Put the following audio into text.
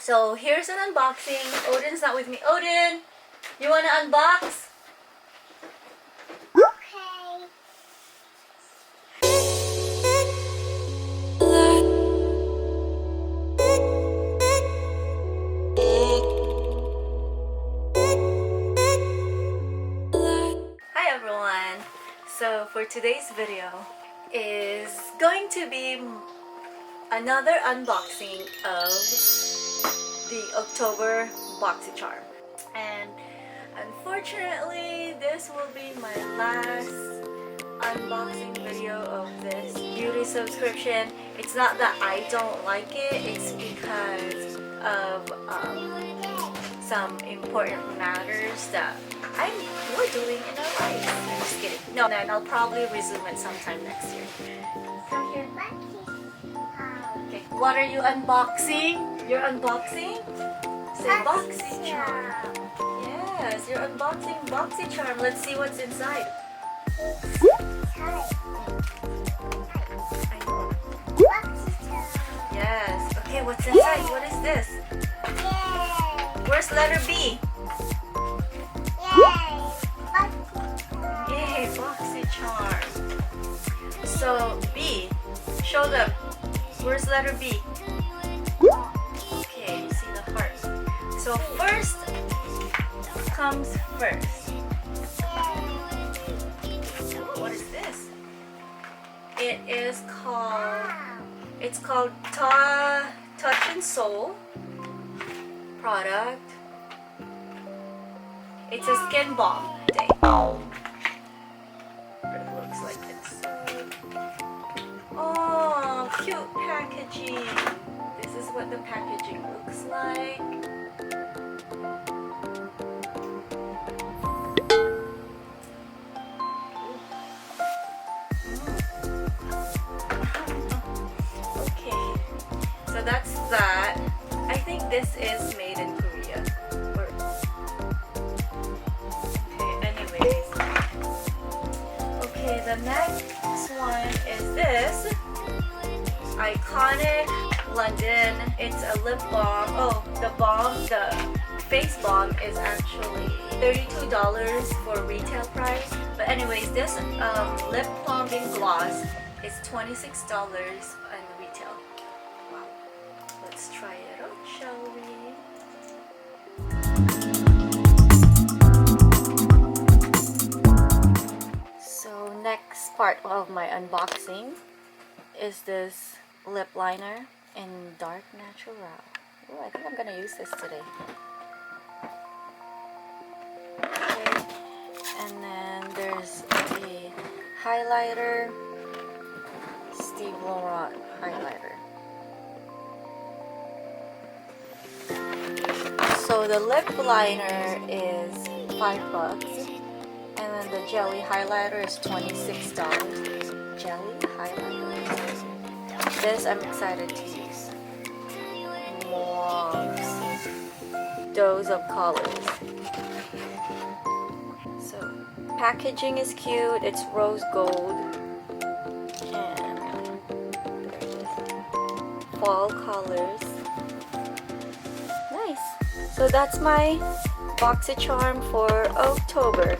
So here's an unboxing. Odin's not with me. Odin, you want to unbox? Okay. Hi everyone. So for today's video is going to be another unboxing of the October Boxycharm. And unfortunately, this will be my last unboxing video of this beauty subscription. It's not that I don't like it, it's because of some important matters that we're doing in our lives. I'm just kidding. No, then I'll probably resume it sometime next year. Come here. Okay, what are you unboxing? You're unboxing? Say Boxycharm. Yes, you're unboxing Boxycharm. Let's see what's inside. I know. Yes. Okay, what's inside? What is this? Where's letter B? Yay, Boxycharm. So B, show them. Where's letter B? Okay, you see the heart. So first comes first. What is this? It's called Touch and Soul product. It's a skin balm. It looks like this. Oh, cute packaging. This is what the packaging looks like. Okay, so that's that. I think this is made in Korea. Okay, the next one is this iconic London. It's a lip balm. Oh, the face balm is actually $32 for retail price. But anyways, this lip plumping gloss is $26 on retail. Wow. Let's try it out, shall we? Next part of my unboxing is this lip liner in dark natural. Oh, I think I'm gonna use this today. Okay, and then there's a highlighter, Steve Laurent highlighter. So the lip liner is $5. And then the jelly highlighter is $26. Jelly highlighter. This I'm excited to use. More dose of colors. So packaging is cute. It's rose gold. And there it is. Fall colors. Nice. So that's my Boxycharm for October.